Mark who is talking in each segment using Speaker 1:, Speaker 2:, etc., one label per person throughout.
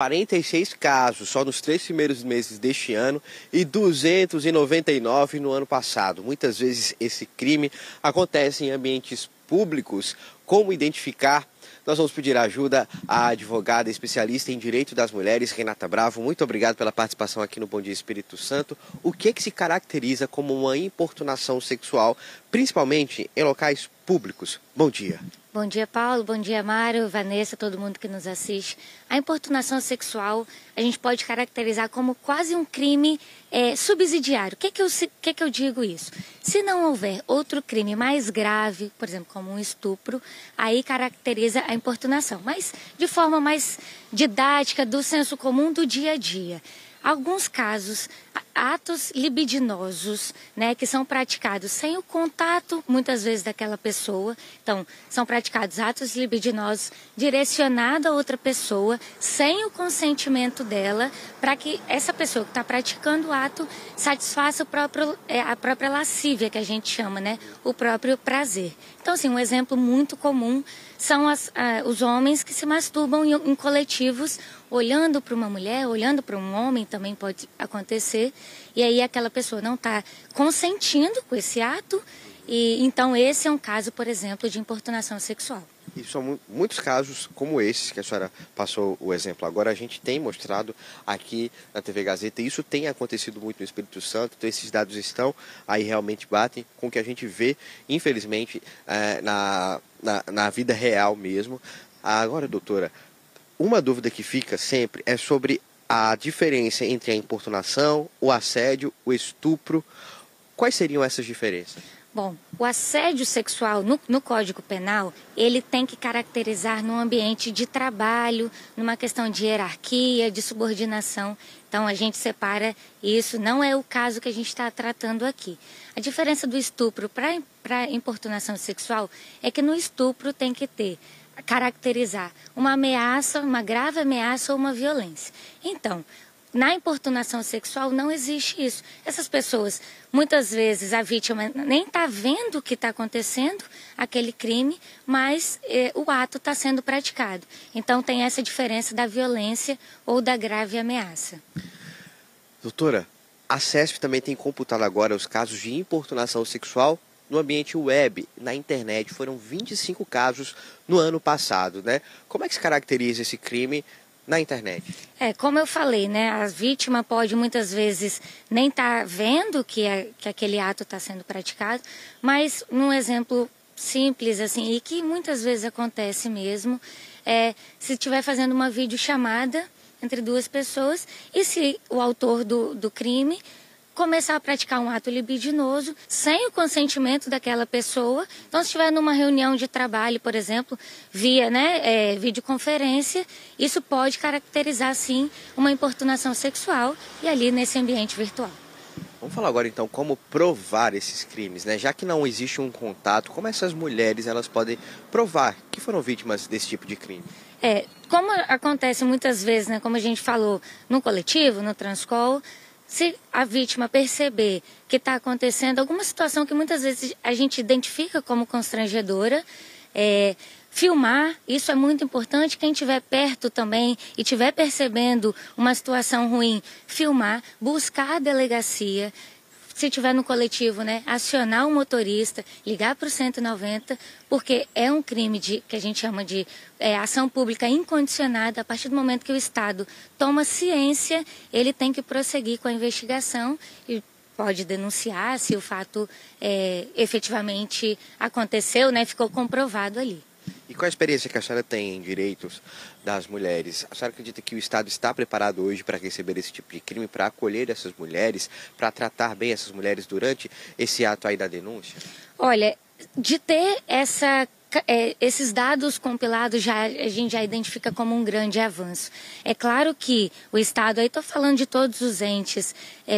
Speaker 1: 46 casos só nos 3 primeiros meses deste ano e 299 no ano passado. Muitas vezes esse crime acontece em ambientes públicos. Como identificar? Nós vamos pedir ajuda à advogada especialista em direito das mulheres, Renata Bravo. Muito obrigado pela participação aqui no Bom Dia Espírito Santo. O que se caracteriza como uma importunação sexual, principalmente em locais públicos? Bom dia.
Speaker 2: Bom dia, Paulo. Bom dia, Mário, Vanessa, todo mundo que nos assiste. A importunação sexual a gente pode caracterizar como quase um crime subsidiário. O que eu digo isso? Se não houver outro crime mais grave, por exemplo, como um estupro, aí caracteriza a importunação, mas de forma mais didática, do senso comum do dia a dia. Alguns casos, atos libidinosos, né, que são praticados sem o contato, muitas vezes, daquela pessoa. Então, são praticados atos libidinosos direcionados a outra pessoa, sem o consentimento dela, para que essa pessoa que está praticando o ato satisfaça a própria lascívia, que a gente chama, né, o próprio prazer. Então, assim, um exemplo muito comum são os homens que se masturbam em coletivos, olhando para uma mulher, olhando para um homem, também pode acontecer, e aí aquela pessoa não está consentindo com esse ato, e então esse é um caso, por exemplo, de importunação sexual.
Speaker 1: E são muitos casos como esses que a senhora passou o exemplo agora, a gente tem mostrado aqui na TV Gazeta, e isso tem acontecido muito no Espírito Santo, então esses dados estão aí, realmente batem com o que a gente vê, infelizmente, na vida real mesmo. Agora, doutora, uma dúvida que fica sempre é sobre a diferença entre a importunação, o assédio, o estupro. Quais seriam essas diferenças?
Speaker 2: Bom, o assédio sexual no Código Penal, ele tem que caracterizar num ambiente de trabalho, numa questão de hierarquia, de subordinação. Então, a gente separa isso, não é o caso que a gente está tratando aqui. A diferença do estupro para importunação sexual é que no estupro tem que caracterizar uma ameaça, uma grave ameaça ou uma violência. Então, na importunação sexual não existe isso. Essas pessoas, muitas vezes a vítima nem está vendo o que está acontecendo, aquele crime, mas o ato está sendo praticado. Então tem essa diferença da violência ou da grave ameaça.
Speaker 1: Doutora, a CESP também tem computado agora os casos de importunação sexual no ambiente web, na internet. Foram 25 casos no ano passado, né? Como é que se caracteriza esse crime na internet?
Speaker 2: Como eu falei, né, a vítima pode muitas vezes nem estar vendo que aquele ato está sendo praticado, mas num exemplo simples assim, e que muitas vezes acontece mesmo, se estiver fazendo uma videochamada entre duas pessoas e se o autor do crime começar a praticar um ato libidinoso sem o consentimento daquela pessoa. Então, se estiver numa reunião de trabalho, por exemplo, via videoconferência, isso pode caracterizar, sim, uma importunação sexual e ali nesse ambiente virtual.
Speaker 1: Vamos falar agora, então, como provar esses crimes, né? Já que não existe um contato, como essas mulheres elas podem provar que foram vítimas desse tipo de crime?
Speaker 2: Como acontece muitas vezes, né, como a gente falou, no coletivo, no Transcol, se a vítima perceber que está acontecendo alguma situação que muitas vezes a gente identifica como constrangedora, filmar, isso é muito importante. Quem estiver perto também e estiver percebendo uma situação ruim, filmar, buscar a delegacia. Se estiver no coletivo, né, acionar o motorista, ligar para o 190, porque é um crime que a gente chama de ação pública incondicionada. A partir do momento que o Estado toma ciência, ele tem que prosseguir com a investigação e pode denunciar se o fato efetivamente aconteceu, né, ficou comprovado ali.
Speaker 1: E qual a experiência que a senhora tem em direitos das mulheres? A senhora acredita que o Estado está preparado hoje para receber esse tipo de crime, para acolher essas mulheres, para tratar bem essas mulheres durante esse ato aí da denúncia?
Speaker 2: Olha, de ter esses dados compilados, a gente já identifica como um grande avanço. É claro que o Estado, aí estou falando de todos os entes,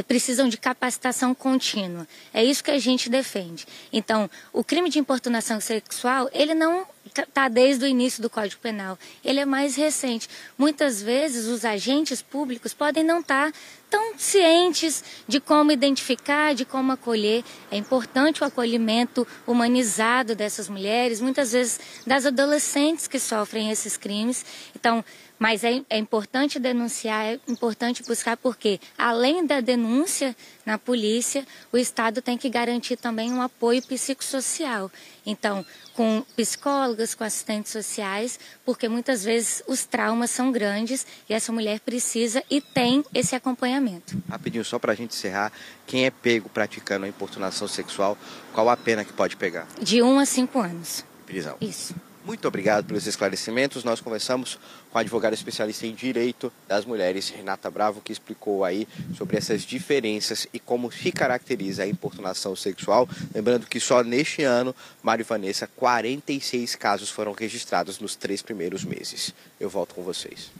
Speaker 2: precisam de capacitação contínua. É isso que a gente defende. Então, o crime de importunação sexual, ele não está desde o início do Código Penal. Ele é mais recente. Muitas vezes os agentes públicos podem não estar tão cientes de como identificar, de como acolher. É importante o acolhimento humanizado dessas mulheres, muitas vezes das adolescentes que sofrem esses crimes. Então, Mas é importante denunciar, é importante buscar, porque além da denúncia na polícia, o Estado tem que garantir também um apoio psicossocial. Então, com psicólogas, com assistentes sociais, porque muitas vezes os traumas são grandes e essa mulher precisa e tem esse acompanhamento.
Speaker 1: Rapidinho, só para a gente encerrar, quem é pego praticando a importunação sexual, qual a pena que pode pegar?
Speaker 2: De 1 a 5 anos.
Speaker 1: Prisão.
Speaker 2: Isso.
Speaker 1: Muito obrigado pelos esclarecimentos. Nós conversamos com a advogada especialista em Direito das Mulheres, Renata Bravo, que explicou aí sobre essas diferenças e como se caracteriza a importunação sexual. Lembrando que só neste ano, Mário e Vanessa, 46 casos foram registrados nos 3 primeiros meses. Eu volto com vocês.